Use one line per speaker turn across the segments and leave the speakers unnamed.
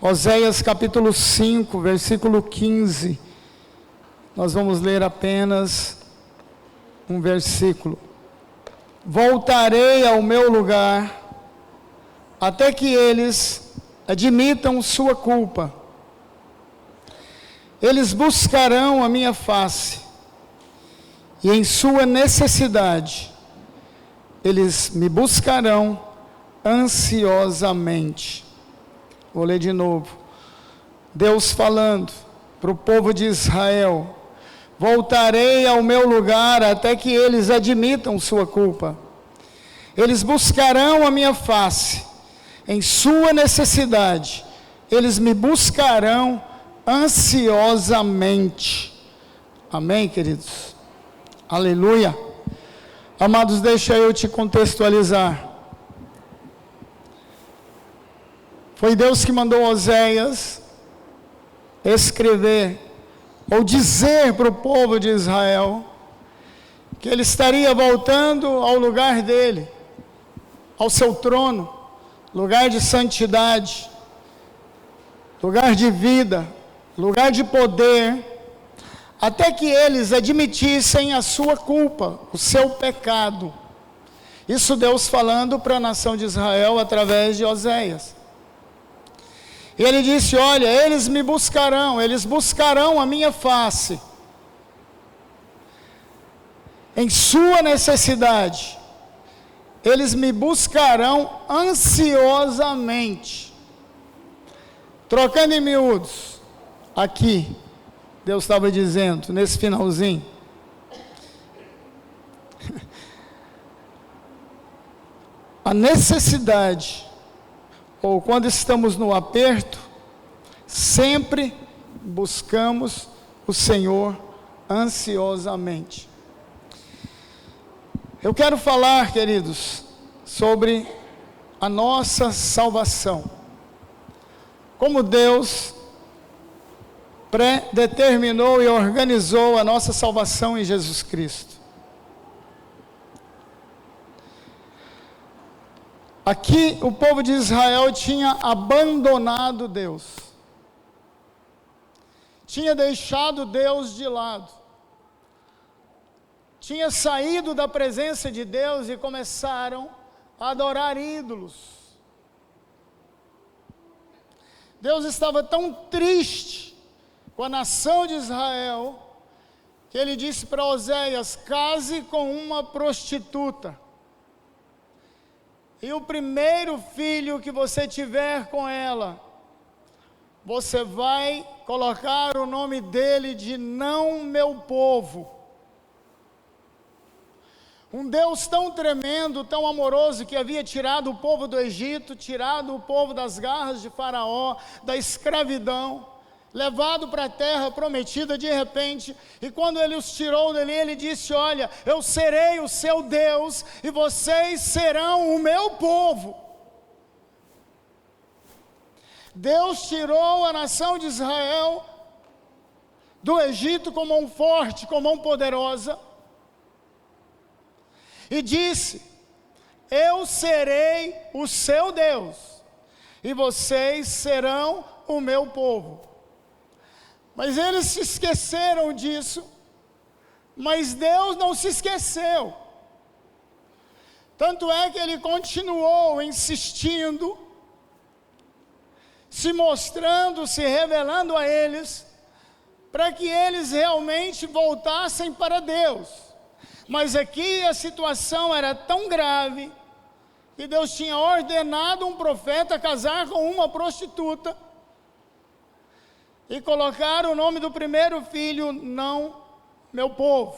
Oséias capítulo 5, versículo 15. Nós vamos ler apenas um versículo. Voltarei ao meu lugar, até que eles admitam sua culpa. Eles buscarão a minha face, e em sua necessidade, eles me buscarão ansiosamente. Vou ler de novo. Deus falando para o povo de Israel: voltarei ao meu lugar até que eles admitam sua culpa. Eles buscarão a minha face, em sua necessidade, eles me buscarão ansiosamente. Amém, queridos? Aleluia. Amados, deixa eu te contextualizar. Foi Deus que mandou Oséias escrever, ou dizer para o povo de Israel, que ele estaria voltando ao lugar dele, ao seu trono, lugar de santidade, lugar de vida, lugar de poder, até que eles admitissem a sua culpa, o seu pecado. Isso Deus falando para a nação de Israel através de Oséias. E ele disse: olha, eles me buscarão, eles buscarão a minha face, em sua necessidade, eles me buscarão ansiosamente. Trocando em miúdos, aqui, Deus estava dizendo, nesse finalzinho, a necessidade, ou quando estamos no aperto, sempre buscamos o Senhor ansiosamente. Eu quero falar, queridos, sobre a nossa salvação. Como Deus predeterminou e organizou a nossa salvação em Jesus Cristo. Aqui o povo de Israel tinha abandonado Deus, tinha deixado Deus de lado, tinha saído da presença de Deus e começaram a adorar ídolos. Deus estava tão triste com a nação de Israel, que ele disse para Oséias: case com uma prostituta, e o primeiro filho que você tiver com ela, você vai colocar o nome dele de não meu povo. Um Deus tão tremendo, tão amoroso, que havia tirado o povo do Egito, tirado o povo das garras de Faraó, da escravidão, levado para a terra prometida de repente, e quando ele os tirou dali, ele disse: olha, eu serei o seu Deus, e vocês serão o meu povo. Deus tirou a nação de Israel do Egito com mão forte, com mão poderosa, e disse: eu serei o seu Deus, e vocês serão o meu povo. Mas eles se esqueceram disso, mas Deus não se esqueceu. Tanto é que ele continuou insistindo, se mostrando, se revelando a eles, para que eles realmente voltassem para Deus. Mas aqui a situação era tão grave, que Deus tinha ordenado um profeta casar com uma prostituta, e colocar o nome do primeiro filho, não meu povo.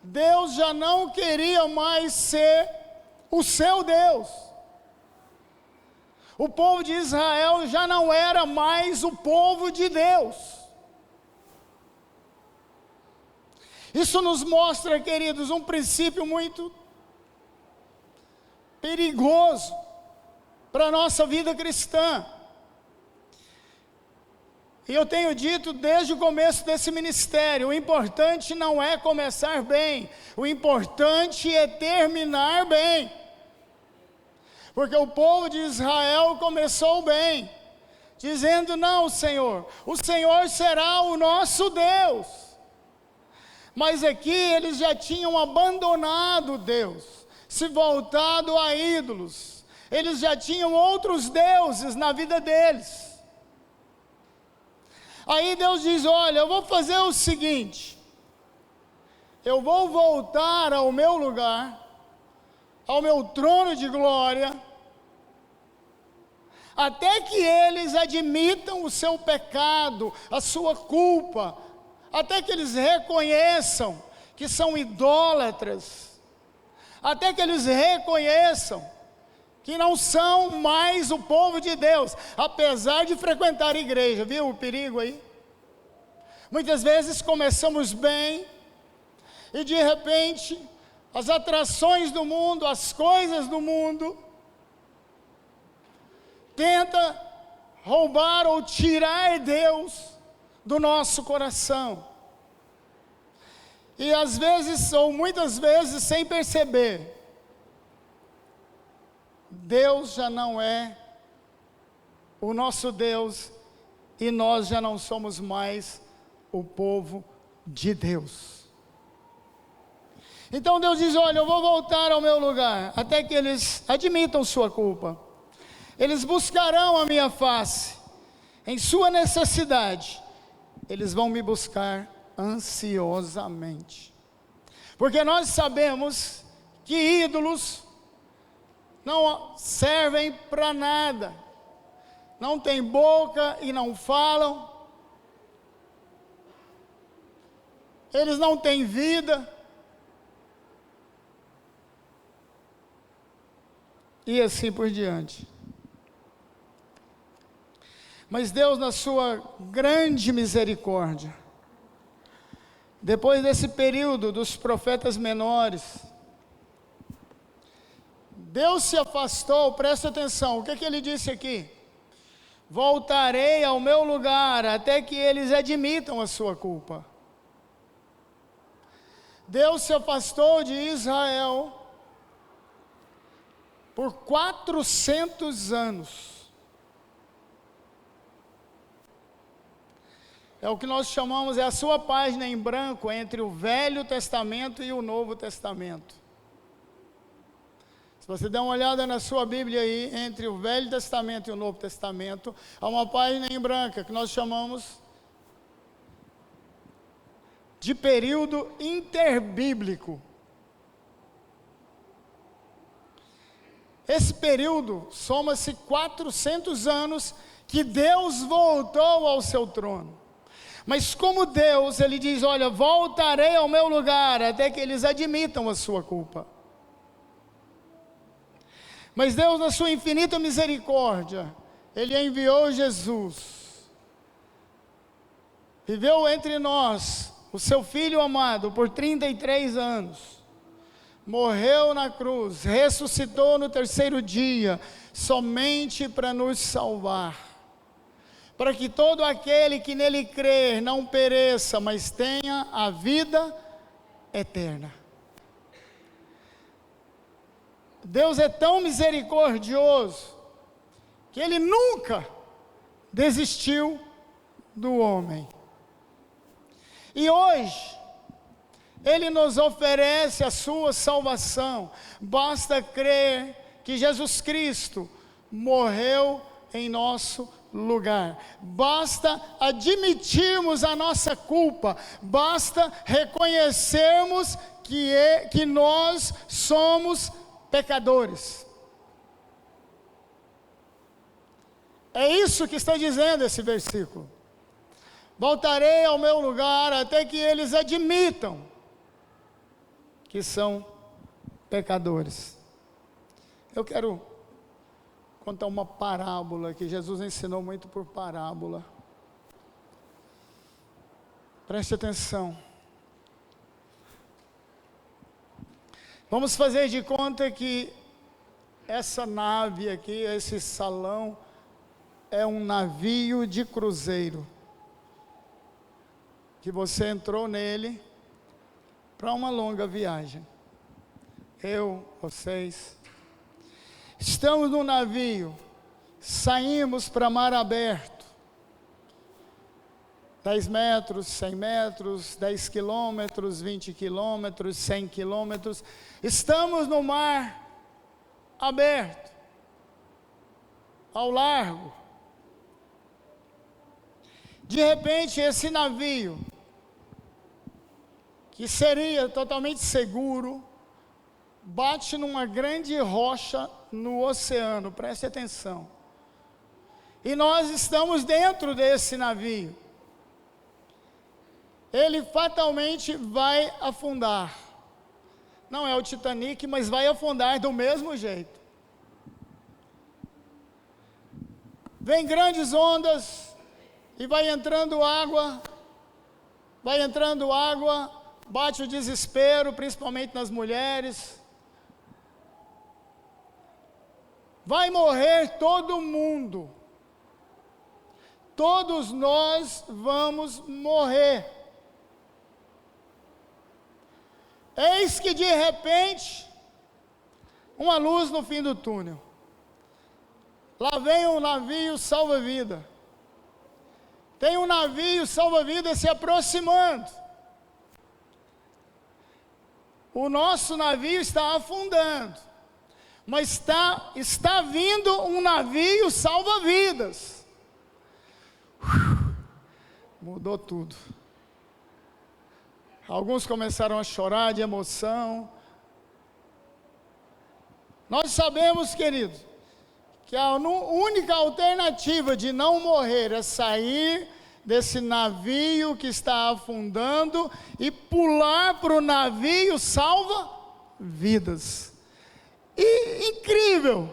Deus já não queria mais ser o seu Deus. O povo de Israel já não era mais o povo de Deus. Isso nos mostra, queridos, um princípio muito perigoso para a nossa vida cristã. E eu tenho dito desde o começo desse ministério, o importante não é começar bem, o importante é terminar bem. Porque o povo de Israel começou bem, dizendo: não, Senhor, o Senhor será o nosso Deus. Mas aqui eles já tinham abandonado Deus, se voltado a ídolos. Eles já tinham outros deuses na vida deles. Aí Deus diz: olha, eu vou fazer o seguinte, eu vou voltar ao meu lugar, ao meu trono de glória, até que eles admitam o seu pecado, a sua culpa, até que eles reconheçam que são idólatras, até que eles reconheçam que não são mais o povo de Deus, apesar de frequentar a igreja. Viu o perigo aí? Muitas vezes começamos bem, e de repente, as atrações do mundo, as coisas do mundo, tenta roubar ou tirar Deus do nosso coração. E às vezes, ou muitas vezes, sem perceber, Deus já não é o nosso Deus, e nós já não somos mais o povo de Deus. Então Deus diz: olha, eu vou voltar ao meu lugar, até que eles admitam sua culpa. Eles buscarão a minha face, em sua necessidade, eles vão me buscar ansiosamente. Porque nós sabemos que ídolos não servem para nada, não têm boca e não falam, eles não têm vida, e assim por diante. Mas Deus, na sua grande misericórdia, depois desse período dos profetas menores, Deus se afastou. Presta atenção, o que ele disse aqui? Voltarei ao meu lugar, até que eles admitam a sua culpa. Deus se afastou de Israel por 400 anos. É o que nós chamamos, é a sua página em branco entre o Velho Testamento e o Novo Testamento. Se você der uma olhada na sua Bíblia aí, entre o Velho Testamento e o Novo Testamento, há uma página em branco que nós chamamos de período interbíblico. Esse período soma-se 400 anos que Deus voltou ao seu trono. Mas como Deus, ele diz: olha, voltarei ao meu lugar, até que eles admitam a sua culpa. Mas Deus, na sua infinita misericórdia, ele enviou Jesus, viveu entre nós, o seu Filho amado, por 33 anos, morreu na cruz, ressuscitou no terceiro dia, somente para nos salvar, para que todo aquele que nele crer não pereça, mas tenha a vida eterna. Deus é tão misericordioso, que Ele nunca desistiu do homem. E hoje, Ele nos oferece a sua salvação. Basta crer que Jesus Cristo morreu em nosso lugar. Basta admitirmos a nossa culpa. Basta reconhecermos que nós somos pecadores. É isso que está dizendo esse versículo. Voltarei ao meu lugar até que eles admitam que são pecadores. Eu quero contar uma parábola que Jesus ensinou muito por parábola. Preste atenção. Vamos fazer de conta que essa nave aqui, esse salão, é um navio de cruzeiro. Que você entrou nele para uma longa viagem. Eu, vocês, estamos no navio, saímos para mar aberto. 10 metros, 100 metros, 10 quilômetros, 20 quilômetros, 100 quilômetros. Estamos no mar aberto, ao largo. De repente, esse navio, que seria totalmente seguro, bate numa grande rocha no oceano, preste atenção. E nós estamos dentro desse navio. Ele fatalmente vai afundar. Não é o Titanic, mas vai afundar do mesmo jeito. Vem grandes ondas e vai entrando água, bate o desespero, principalmente nas mulheres. Vai morrer todo mundo. Todos nós vamos morrer. Eis que de repente, uma luz no fim do túnel. Lá vem um navio salva-vida. Tem um navio salva-vida se aproximando. O nosso navio está afundando. Mas está vindo um navio salva-vidas. Mudou tudo. Alguns começaram a chorar de emoção. Nós sabemos, queridos, que a única alternativa de não morrer é sair desse navio que está afundando e pular para o navio salva-vidas. E incrível!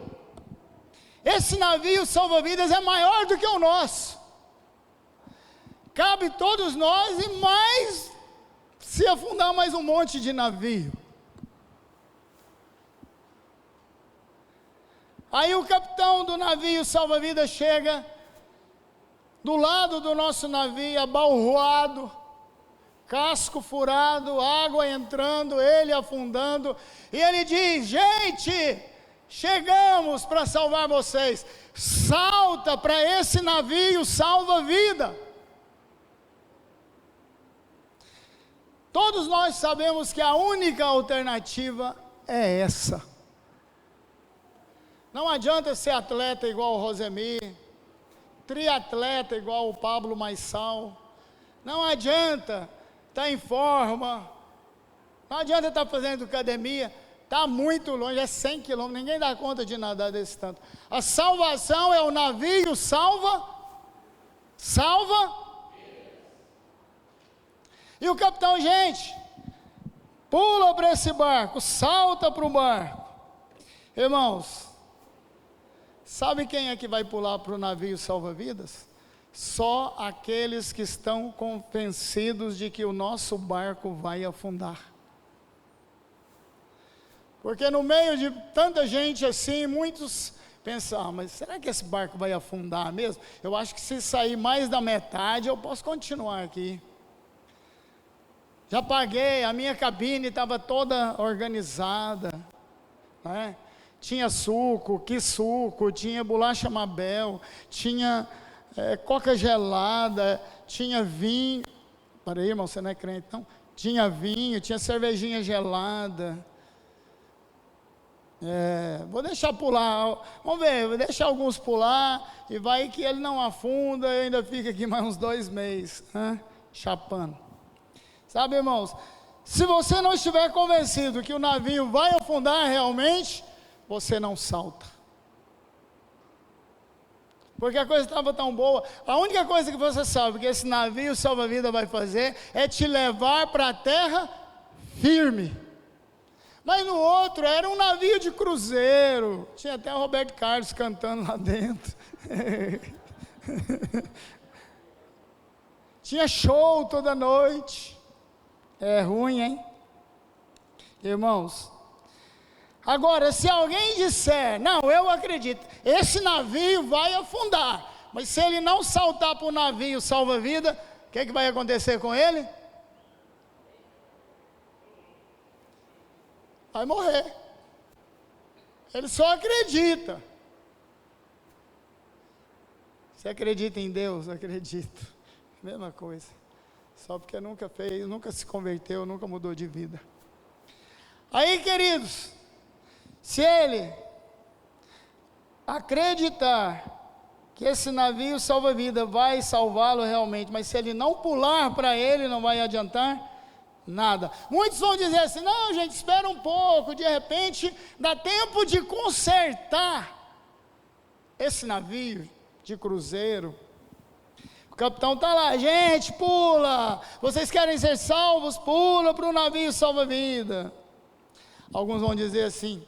Esse navio salva-vidas é maior do que o nosso. Cabe todos nós e mais, se afundar mais um monte de navio. Aí o capitão do navio salva-vidas chega do lado do nosso navio, abalroado, casco furado, água entrando, ele afundando, e ele diz: gente, chegamos para salvar vocês, salta para esse navio salva-vida. Todos nós sabemos que a única alternativa é essa. Não adianta ser atleta igual o Rosemir, triatleta igual o Pablo Maissal, não adianta estar em forma, não adianta estar fazendo academia, está muito longe, é 100 quilômetros, ninguém dá conta de nadar desse tanto. A salvação é o navio salva. E o capitão, gente, pula para esse barco, salta para o barco. Irmãos, sabe quem é que vai pular para o navio salva-vidas? Só aqueles que estão convencidos de que o nosso barco vai afundar. Porque no meio de tanta gente assim, muitos pensam: mas será que esse barco vai afundar mesmo? Eu acho que se sair mais da metade, eu posso continuar aqui. Já paguei, a minha cabine estava toda organizada, né? Tinha suco, tinha bolacha Mabel, tinha coca gelada, tinha vinho. Peraí, irmão, você não é crente, não? Tinha vinho, tinha cervejinha gelada. Vou deixar pular, vamos ver, vou deixar alguns pular, e vai que ele não afunda, e ainda fica aqui mais uns 2 meses, chapando. Sabe, irmãos, se você não estiver convencido que o navio vai afundar realmente, você não salta. Porque a coisa estava tão boa. A única coisa que você sabe que esse navio salva-vida vai fazer é te levar para a terra firme. Mas no outro era um navio de cruzeiro. Tinha até o Roberto Carlos cantando lá dentro. Tinha show toda noite. É ruim, hein? Irmãos, agora, se alguém disser: não, eu acredito, esse navio vai afundar, mas se ele não saltar para o navio salva-vida, o que vai acontecer com ele? Vai morrer. Ele só acredita. Você acredita em Deus? Acredito. Mesma coisa. Só porque nunca fez, nunca se converteu, nunca mudou de vida. Aí, queridos, se ele acreditar que esse navio salva-vida vai salvá-lo realmente, mas se ele não pular para ele, não vai adiantar nada. Muitos vão dizer assim: não, gente, espera um pouco, de repente dá tempo de consertar esse navio de cruzeiro. O capitão está lá: gente, pula, vocês querem ser salvos, pula para o navio salva-vida. Alguns vão dizer assim: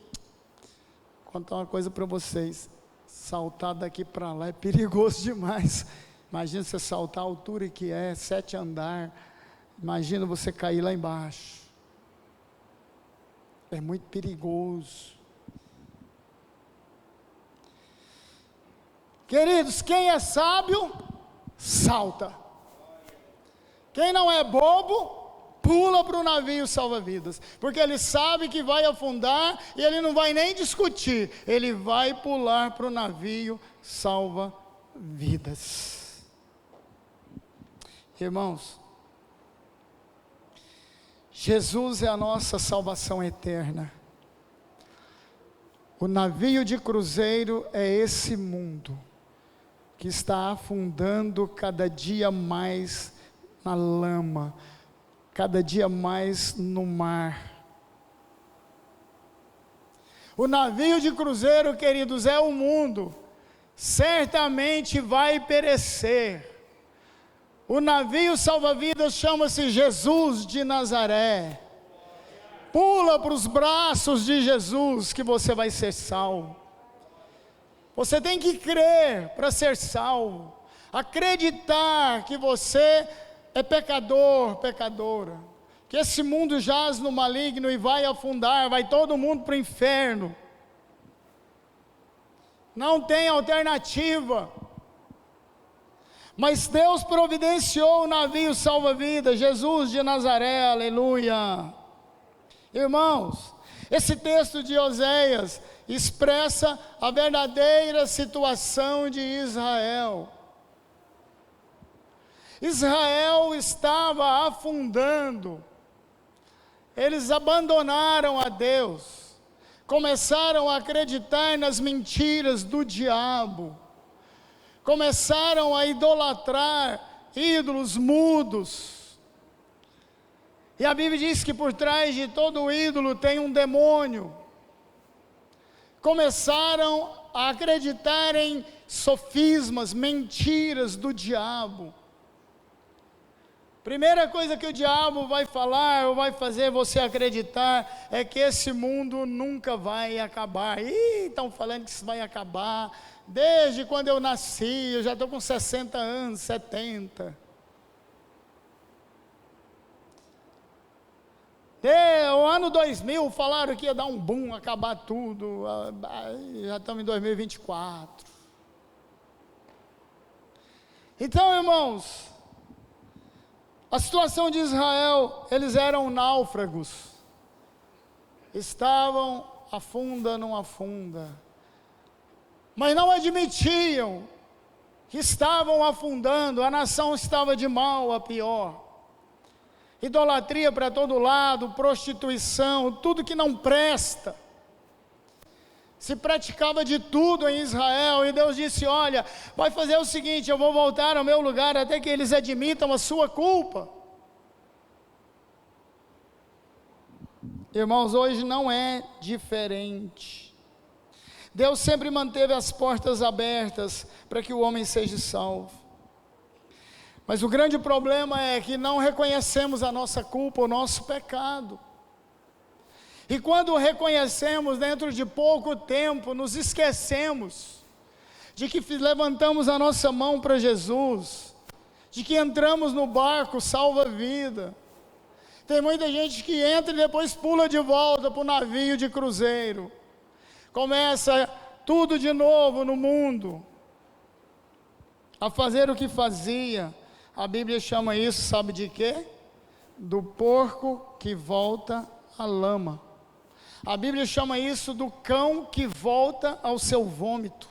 vou contar uma coisa para vocês, saltar daqui para lá é perigoso demais. Imagina você saltar a altura que é, 7 andares, imagina você cair lá embaixo, é muito perigoso. Queridos, quem é sábio, salta. Quem não é bobo, pula para o navio salva-vidas, porque ele sabe que vai afundar e ele não vai nem discutir, ele vai pular para o navio salva-vidas. Irmãos, Jesus é a nossa salvação eterna. O navio de cruzeiro é esse mundo que está afundando cada dia mais na lama, cada dia mais no mar. O navio de cruzeiro, queridos, é o mundo, certamente vai perecer. O navio salva-vidas chama-se Jesus de Nazaré. Pula para os braços de Jesus que você vai ser salvo. Você tem que crer para ser salvo, acreditar que você é pecador, pecadora, que esse mundo jaz no maligno e vai afundar, vai todo mundo para o inferno, não tem alternativa, mas Deus providenciou o navio salva-vidas, Jesus de Nazaré, aleluia. Irmãos, esse texto de Oséias expressa a verdadeira situação de Israel. Israel estava afundando, eles abandonaram a Deus, começaram a acreditar nas mentiras do diabo, começaram a idolatrar ídolos mudos, e a Bíblia diz que por trás de todo ídolo tem um demônio. Começaram a acreditar em sofismas, mentiras do diabo. Primeira coisa que o diabo vai falar ou vai fazer você acreditar é que esse mundo nunca vai acabar. Ih, estão falando que isso vai acabar. Desde quando eu nasci, eu já estou com 60 anos, 70. O ano 2000 falaram que ia dar um boom, acabar tudo. Já estamos em 2024. Então, irmãos, a situação de Israel, eles eram náufragos, estavam afunda, não afunda, mas não admitiam que estavam afundando, a nação estava de mal a pior, idolatria para todo lado, prostituição, tudo que não presta, se praticava de tudo em Israel, e Deus disse: olha, vai fazer o seguinte, eu vou voltar ao meu lugar, até que eles admitam a sua culpa. Irmãos, hoje não é diferente. Deus sempre manteve as portas abertas, para que o homem seja salvo, mas o grande problema é que não reconhecemos a nossa culpa, o nosso pecado, e quando reconhecemos, dentro de pouco tempo, nos esquecemos de que levantamos a nossa mão para Jesus, de que entramos no barco salva-vida. Tem muita gente que entra e depois pula de volta para o navio de cruzeiro, começa tudo de novo no mundo, a fazer o que fazia. A Bíblia chama isso, sabe de quê? Do porco que volta à lama. A Bíblia chama isso do cão que volta ao seu vômito.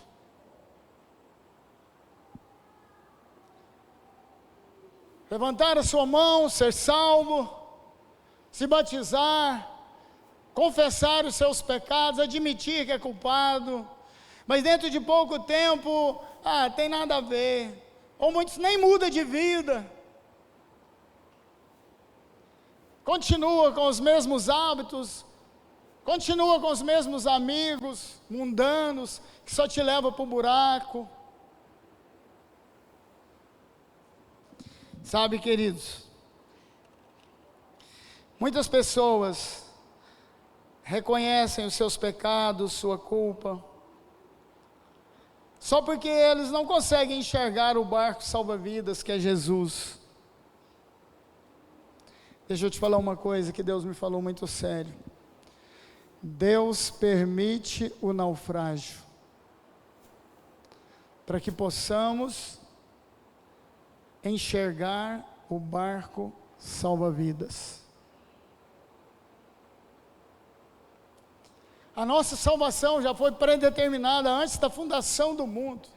levantar a sua mão, ser salvo, se batizar, confessar os seus pecados, admitir que é culpado, mas dentro de pouco tempo, tem nada a ver, ou muitos nem mudam de vida, continua com os mesmos hábitos, continua com os mesmos amigos mundanos, que só te levam para o buraco. Sabe, queridos, muitas pessoas reconhecem os seus pecados, sua culpa, só porque eles não conseguem enxergar o barco salva-vidas que é Jesus. Deixa eu te falar uma coisa que Deus me falou muito sério. Deus permite o naufrágio para que possamos enxergar o barco salva-vidas. A nossa salvação já foi predeterminada antes da fundação do mundo.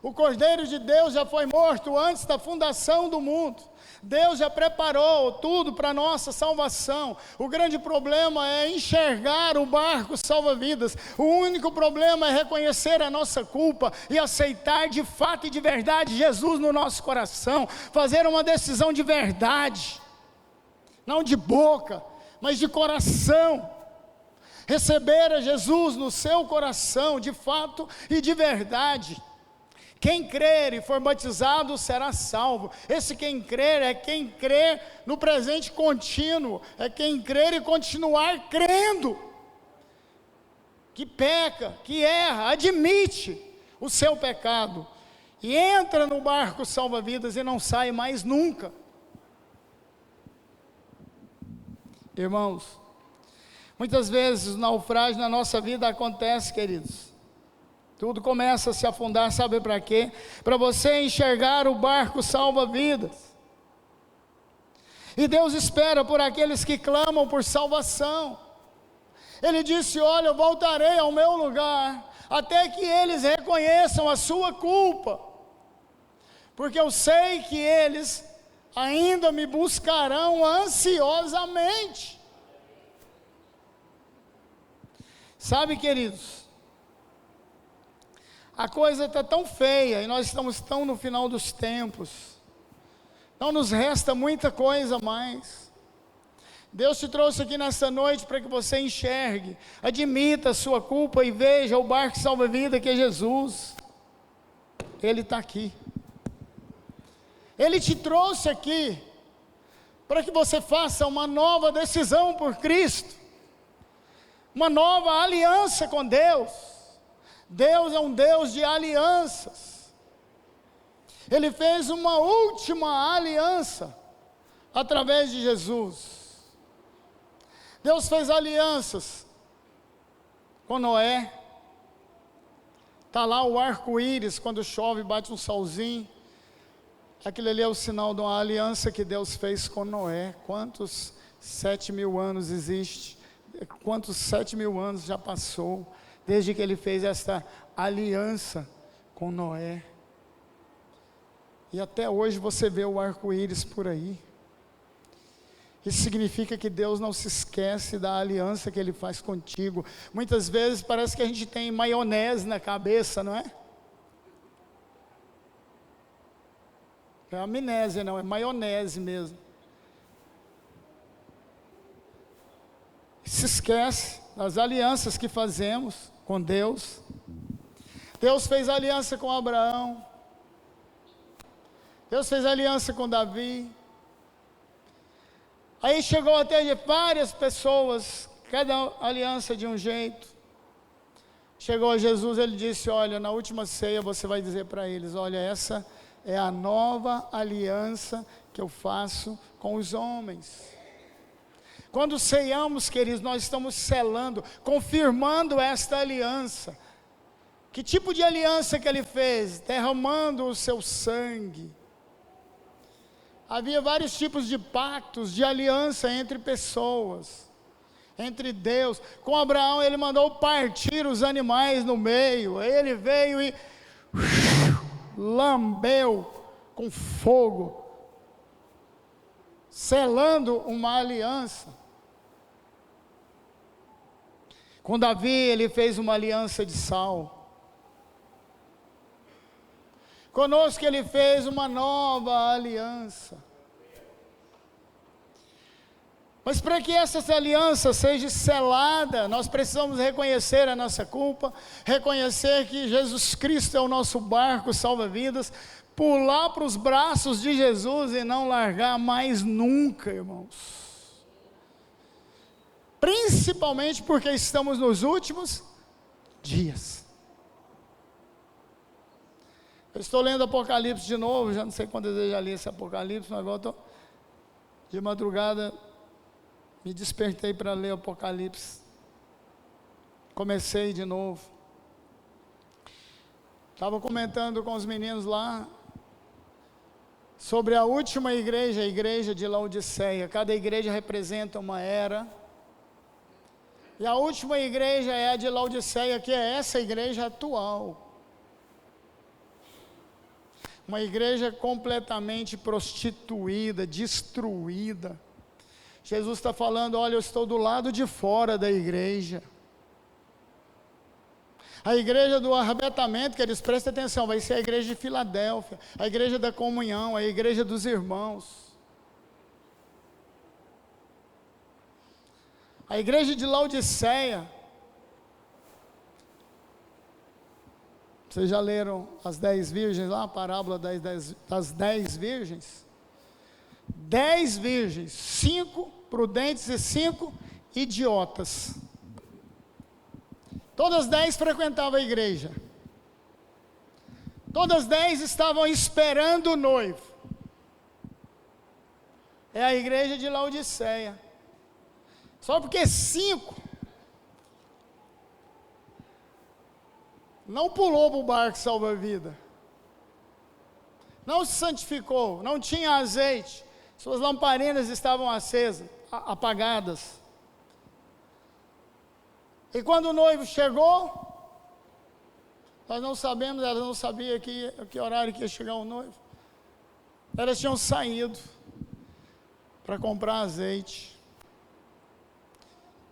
O Cordeiro de Deus já foi morto antes da fundação do mundo. Deus já preparou tudo para a nossa salvação. O grande problema é enxergar o barco salva-vidas. O único problema é reconhecer a nossa culpa e aceitar de fato e de verdade Jesus no nosso coração. Fazer uma decisão de verdade, não de boca, mas de coração. Receber a Jesus no seu coração, de fato e de verdade. Quem crer e for batizado será salvo. Esse quem crer é quem crê no presente contínuo, é quem crer e continuar crendo, que peca, que erra, admite o seu pecado, e entra no barco salva-vidas e não sai mais nunca. Irmãos, muitas vezes o naufrágio na nossa vida acontece, queridos. Tudo começa a se afundar, sabe para quê? Para você enxergar o barco salva-vidas. E Deus espera por aqueles que clamam por salvação. Ele disse: olha, eu voltarei ao meu lugar, até que eles reconheçam a sua culpa, porque eu sei que eles ainda me buscarão ansiosamente. Sabe, queridos, a coisa está tão feia, e nós estamos tão no final dos tempos, não nos resta muita coisa mais. Deus te trouxe aqui nessa noite para que você enxergue, admita a sua culpa e veja o barco salva-vida que é Jesus. Ele está aqui. Ele te trouxe aqui para que você faça uma nova decisão por Cristo, uma nova aliança com Deus. Deus é um Deus de alianças. Ele fez uma última aliança através de Jesus. Deus fez alianças com Noé. Está lá o arco-íris, quando chove, bate um solzinho. Aquilo ali é o sinal de uma aliança que Deus fez com Noé. Quantos 7.000 anos existe? Quantos 7.000 anos já passou desde que ele fez esta aliança com Noé? E até hoje você vê o arco-íris por aí. Isso significa que Deus não se esquece da aliança que Ele faz contigo. Muitas vezes parece que a gente tem maionese na cabeça, não é? É amnésia, não, é maionese mesmo. Se esquece das alianças que fazemos com Deus. Deus fez aliança com Abraão. Deus fez aliança com Davi. Aí chegou até várias pessoas, cada aliança de um jeito. Chegou a Jesus, ele disse: olha, na última ceia você vai dizer para eles: olha, essa é a nova aliança que eu faço com os homens. Quando ceiamos, queridos, nós estamos selando, confirmando esta aliança. Que tipo de aliança que ele fez? Derramando o seu sangue. Havia vários tipos de pactos, de aliança entre pessoas, entre Deus. Com Abraão ele mandou partir os animais no meio. Ele veio e lambeu com fogo selando uma aliança. Com Davi, ele fez uma aliança de sal. Conosco, ele fez uma nova aliança. Mas para que essa aliança seja selada, nós precisamos reconhecer a nossa culpa, reconhecer que Jesus Cristo é o nosso barco salva-vidas, pular para os braços de Jesus e não largar mais nunca, irmãos. Principalmente porque estamos nos últimos dias. Eu estou lendo Apocalipse de novo, já não sei quantas vezes já li esse Apocalipse, mas agora estou de madrugada. Me despertei para ler Apocalipse. Comecei de novo. Estava comentando com os meninos lá sobre a última igreja, a igreja de Laodiceia. Cada igreja representa uma era. E a última igreja é a de Laodiceia, que é essa igreja atual. Uma igreja completamente prostituída, destruída. Jesus está falando, olha, eu estou do lado de fora da igreja. A igreja do arrebatamento, que eles prestem atenção, vai ser a igreja de Filadélfia, a igreja da comunhão, a igreja dos irmãos. A igreja de Laodiceia, vocês já leram as 10 virgens lá, a parábola das 10 virgens? 10 virgens, 5 prudentes e 5 idiotas. Todas 10 frequentavam a igreja. Todas 10 estavam esperando o noivo. É a igreja de Laodiceia. Só porque 5 não pulou para o barco salva-vida, não se santificou, não tinha azeite, suas lamparinas estavam acesas, apagadas. E quando o noivo chegou, nós não sabemos, elas não sabiam que horário que ia chegar o noivo. Elas tinham saído para comprar azeite.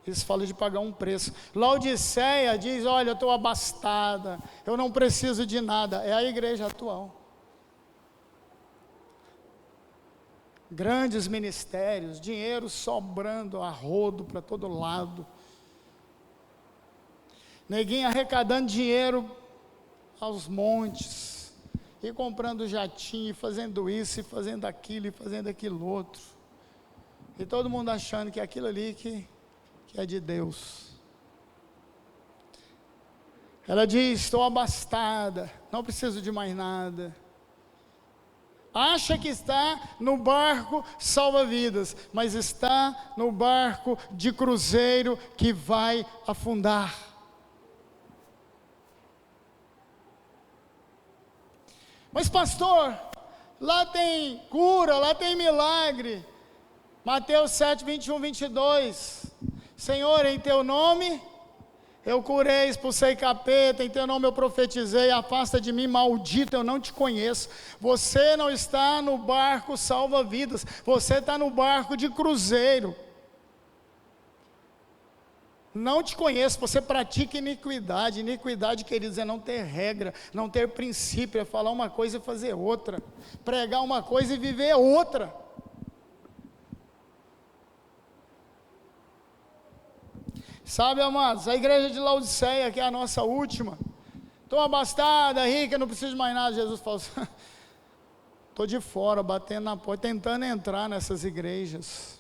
Isso fala de pagar um preço. Laodiceia diz, olha, eu estou abastada, eu não preciso de nada. É a igreja atual. Grandes ministérios, dinheiro sobrando a rodo para todo lado. Neguinho arrecadando dinheiro aos montes, e comprando jatinho, e fazendo isso, e fazendo aquilo, e fazendo aquilo outro. E todo mundo achando que aquilo ali que é de Deus. Ela diz, estou abastada, não preciso de mais nada. Acha que está no barco salva-vidas, mas está no barco de cruzeiro que vai afundar. Mas pastor, lá tem cura, lá tem milagre. Mateus 7, 21, 22. Senhor, em teu nome eu curei, expulsei capeta, em teu nome eu profetizei, afasta de mim, maldito, eu não te conheço. Você não está no barco salva-vidas, você está no barco de cruzeiro. Não te conheço, você pratica iniquidade. Iniquidade, queridos, é não ter regra, não ter princípio, é falar uma coisa e fazer outra, pregar uma coisa e viver outra. Sabe, amados, a igreja de Laodiceia, que é a nossa última, estou abastada, rica, não preciso de mais nada. Jesus falou assim, estou de fora, batendo na porta, tentando entrar nessas igrejas.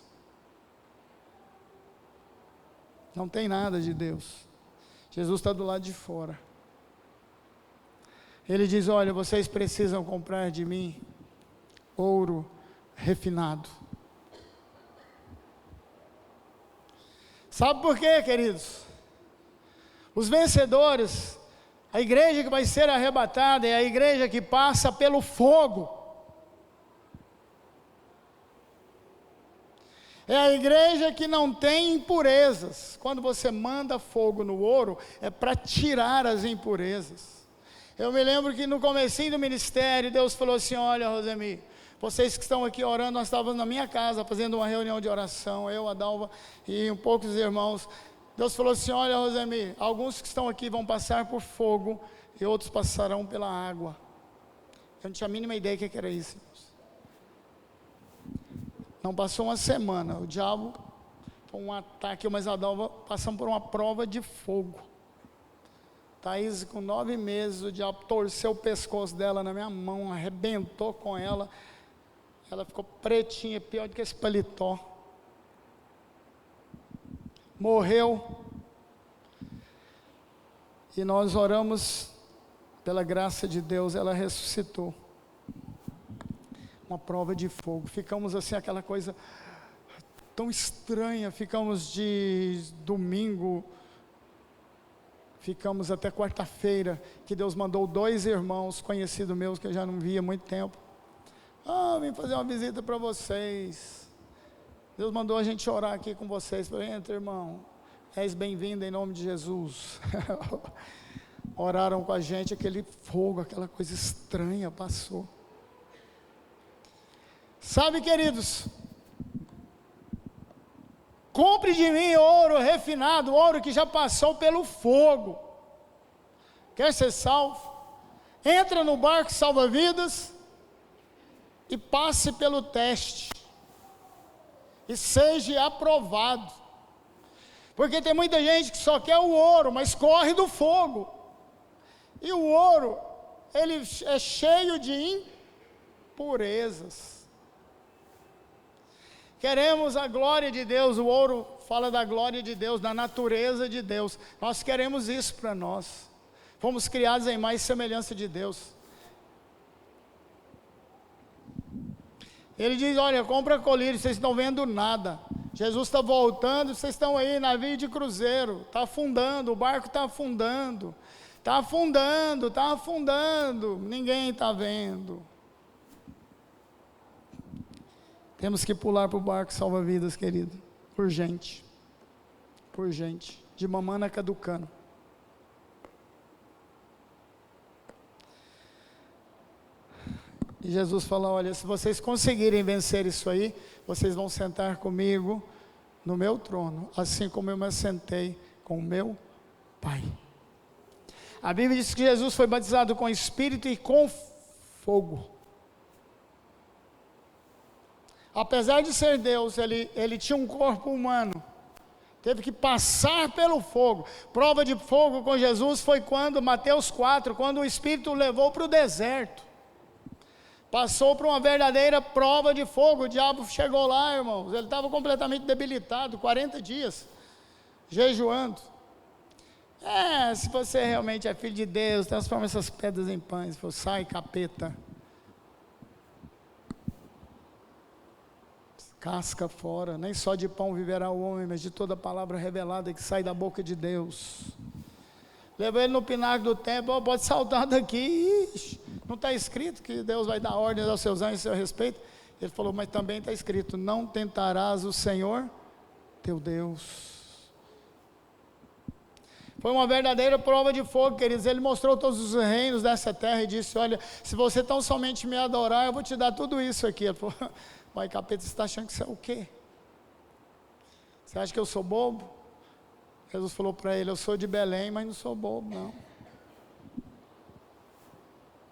Não tem nada de Deus. Jesus está do lado de fora. Ele diz, olha, vocês precisam comprar de mim ouro refinado. Sabe por quê, queridos? Os vencedores, a igreja que vai ser arrebatada é a igreja que passa pelo fogo. É a igreja que não tem impurezas. Quando você manda fogo no ouro, é para tirar as impurezas. Eu me lembro que no comecinho do ministério, Deus falou assim, olha, Rosemi, Vocês que estão aqui orando, nós estávamos na minha casa fazendo uma reunião de oração, eu, a Dalva e um poucos irmãos. Deus falou assim: olha, Rosemir, alguns que estão aqui vão passar por fogo e outros passarão pela água. Eu não tinha a mínima ideia do que era isso, irmãos. Não passou uma semana, o diabo, foi um ataque, mas a Dalva passamos por uma prova de fogo. Thaís, com 9 meses, o diabo torceu o pescoço dela na minha mão, arrebentou com ela. Ela ficou pretinha, pior do que esse paletó. Morreu. E nós oramos, pela graça de Deus, ela ressuscitou. Uma prova de fogo. Ficamos assim, aquela coisa tão estranha. Ficamos de domingo, ficamos até quarta-feira, que Deus mandou 2 irmãos conhecidos meus, que eu já não via há muito tempo. Vim fazer uma visita para vocês. Deus mandou a gente orar aqui com vocês. Falei: entra, irmão, és bem-vindo em nome de Jesus. Oraram com a gente, aquele fogo, aquela coisa estranha passou. Sabe, queridos, compre de mim ouro refinado, ouro que já passou pelo fogo. Quer ser salvo? Entra no barco salva-vidas e passe pelo teste, e seja aprovado, porque tem muita gente que só quer o ouro, mas corre do fogo, e o ouro, ele é cheio de impurezas. Queremos a glória de Deus, o ouro fala da glória de Deus, da natureza de Deus, nós queremos isso para nós, fomos criados em mais semelhança de Deus. Ele diz: olha, compra colírio, vocês estão vendo nada, Jesus está voltando, vocês estão aí, navio de cruzeiro, está afundando, o barco está afundando, ninguém está vendo. Temos que pular para o barco salva-vidas, querido, urgente, de mamana caducando. E Jesus falou: olha, se vocês conseguirem vencer isso aí, vocês vão sentar comigo no meu trono, assim como eu me assentei com o meu Pai. A Bíblia diz que Jesus foi batizado com Espírito e com fogo. Apesar de ser Deus, ele tinha um corpo humano, teve que passar pelo fogo. Prova de fogo com Jesus foi quando, Mateus 4, quando o Espírito o levou para o deserto. Passou por uma verdadeira prova de fogo. O diabo chegou lá, irmãos, ele estava completamente debilitado, 40 dias, jejuando. Se você realmente é filho de Deus, transforma essas pedras em pães. Falou: sai, capeta. Casca fora, nem só de pão viverá o homem, mas de toda palavra revelada que sai da boca de Deus. Levou ele no pináculo do templo: pode saltar daqui. Ixi, não está escrito que Deus vai dar ordens aos seus anjos a seu respeito? Ele falou: mas também está escrito: não tentarás o Senhor teu Deus. Foi uma verdadeira prova de fogo, queridos. Ele mostrou todos os reinos dessa terra e disse: olha, se você tão somente me adorar, eu vou te dar tudo isso aqui. Ele falou: mas capeta, você está achando que você é o quê? Você acha que eu sou bobo? Jesus falou para ele: eu sou de Belém, mas não sou bobo, não.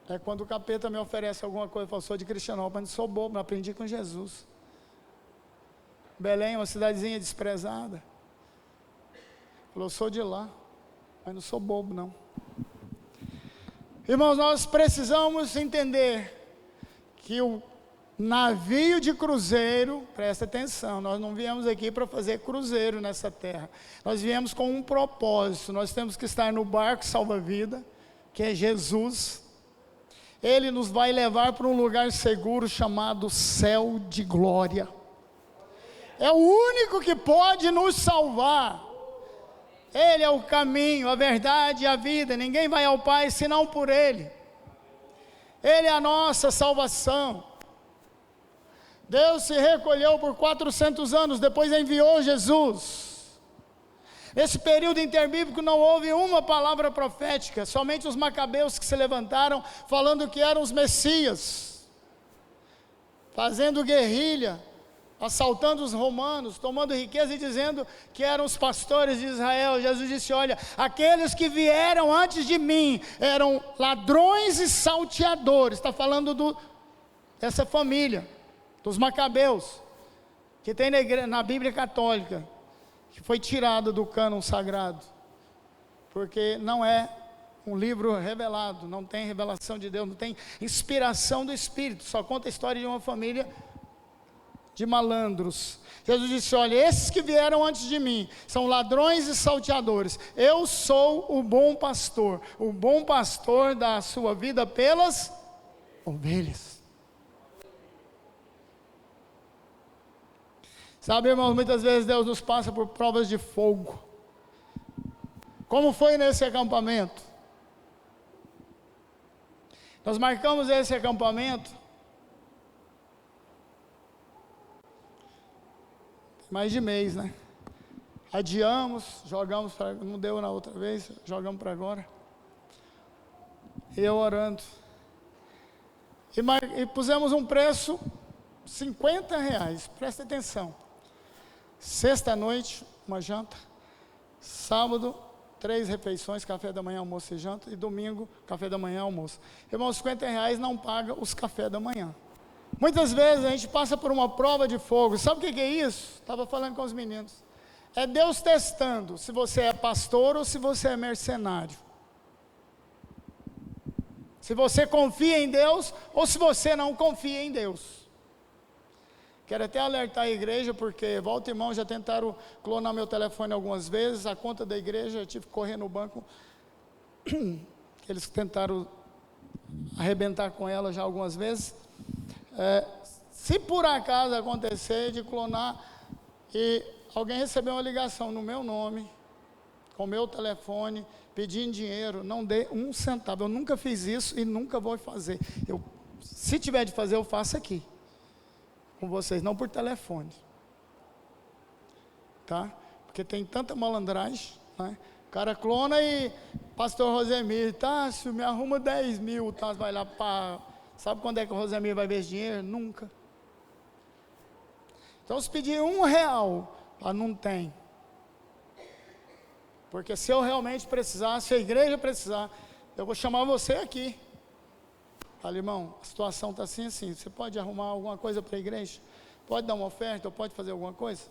É quando o capeta me oferece alguma coisa, eu falo: sou de Cristianópolis, mas não sou bobo, não aprendi com Jesus. Belém é uma cidadezinha desprezada. Falou: sou de lá, mas não sou bobo, não. Irmãos, nós precisamos entender que o navio de cruzeiro, presta atenção, nós não viemos aqui para fazer cruzeiro nessa terra, nós viemos com um propósito. Nós temos que estar no barco salva-vida, que é Jesus. Ele nos vai levar para um lugar seguro chamado céu de glória. É o único que pode nos salvar. Ele é o caminho, a verdade e a vida. Ninguém vai ao Pai senão por Ele. Ele é a nossa salvação. Deus se recolheu por 400 anos, depois enviou Jesus. Nesse período interbíblico não houve uma palavra profética, somente os macabeus que se levantaram falando que eram os Messias. fazendo guerrilha, assaltando os romanos, tomando riqueza e dizendo que eram os pastores de Israel. Jesus disse: olha, aqueles que vieram antes de mim eram ladrões e salteadores. Está falando dessa família, dos Macabeus, que tem na Bíblia católica, que foi tirada do cânon sagrado, porque não é um livro revelado, não tem revelação de Deus, não tem inspiração do Espírito, só conta a história de uma família de malandros. Jesus disse: olha, esses que vieram antes de mim são ladrões e salteadores. Eu sou o bom pastor dá a sua vida pelas ovelhas. Sabe, irmãos, muitas vezes Deus nos passa por provas de fogo, como foi nesse acampamento. Nós marcamos esse acampamento mais de mês, né? Adiamos, jogamos para, não deu na outra vez, jogamos para agora. Eu orando. E pusemos um preço, R$50, presta atenção. Sexta-noite, uma janta. Sábado, 3 refeições, café da manhã, almoço e janta. E domingo, café da manhã, almoço. Irmãos, R$50 não paga os cafés da manhã. Muitas vezes a gente passa por uma prova de fogo. Sabe o que é isso? Estava falando com os meninos. É Deus testando se você é pastor ou se você é mercenário. Se você confia em Deus ou se você não confia em Deus. Quero até alertar a igreja, porque volta e irmão já tentaram clonar meu telefone algumas vezes. A conta da igreja, eu tive que correr no banco. Eles tentaram arrebentar com ela já algumas vezes. Se por acaso acontecer de clonar e alguém receber uma ligação no meu nome, com meu telefone, pedindo dinheiro, não dê um centavo. Eu nunca fiz isso e nunca vou fazer. Se tiver de fazer, eu faço aqui com vocês, não por telefone, tá? Porque tem tanta malandragem, né? O cara clona e pastor Rosemir, Tássio, me arruma 10 mil, o Tássio vai lá para... Sabe quando é que o Rosemir vai ver esse dinheiro? Nunca. Então se pedir R$1, não tem. Porque se eu realmente precisar, se a igreja precisar, eu vou chamar você aqui. Fala, irmão, a situação está assim, assim. Você pode arrumar alguma coisa para a igreja? Pode dar uma oferta ou pode fazer alguma coisa?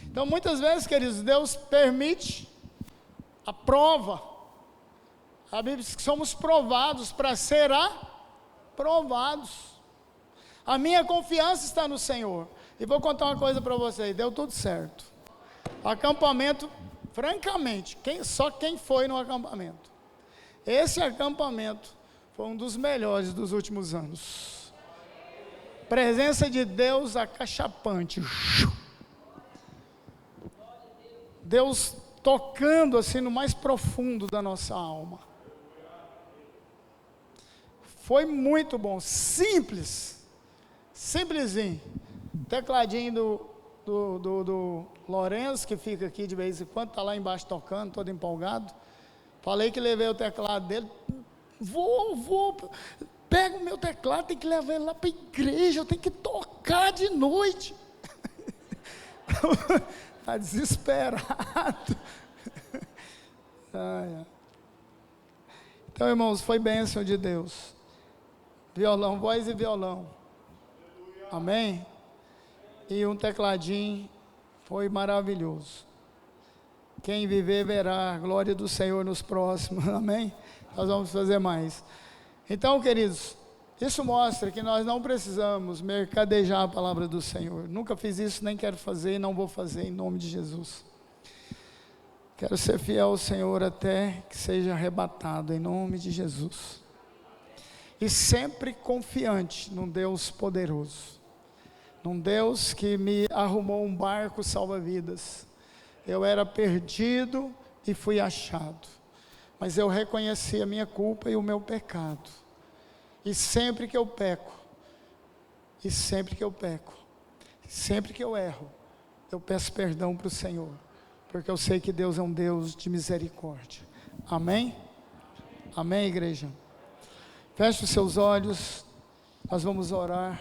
Então muitas vezes, queridos, Deus permite a prova. A Bíblia diz que somos provados para ser aprovados. A minha confiança está no Senhor. E vou contar uma coisa para vocês, deu tudo certo. O acampamento, francamente, só quem foi no acampamento. Esse acampamento foi um dos melhores dos últimos anos. Presença de Deus acachapante. Deus tocando assim no mais profundo da nossa alma. Foi muito bom, simples, simplesinho. Tecladinho do Lourenço, que fica aqui de vez em quando, está lá embaixo tocando, todo empolgado. Falei que levei o teclado dele. Vou, pega o meu teclado, tem que levar ele lá para a igreja, eu tenho que tocar de noite. Está desesperado. Então, irmãos, foi bênção de Deus. Violão, voz e violão. Amém? E um tecladinho, foi maravilhoso. Quem viver verá a glória do Senhor nos próximos, amém? Nós vamos fazer mais. Então, queridos, isso mostra que nós não precisamos mercadejar a palavra do Senhor. Nunca fiz isso, nem quero fazer e não vou fazer em nome de Jesus. Quero ser fiel ao Senhor até que seja arrebatado em nome de Jesus. E sempre confiante num Deus poderoso. Num Deus que me arrumou um barco salva-vidas. Eu era perdido e fui achado. Mas eu reconheci a minha culpa e o meu pecado. E sempre que eu peco, sempre que eu erro, eu peço perdão para o Senhor. Porque eu sei que Deus é um Deus de misericórdia. Amém? Amém, igreja? Feche os seus olhos, nós vamos orar.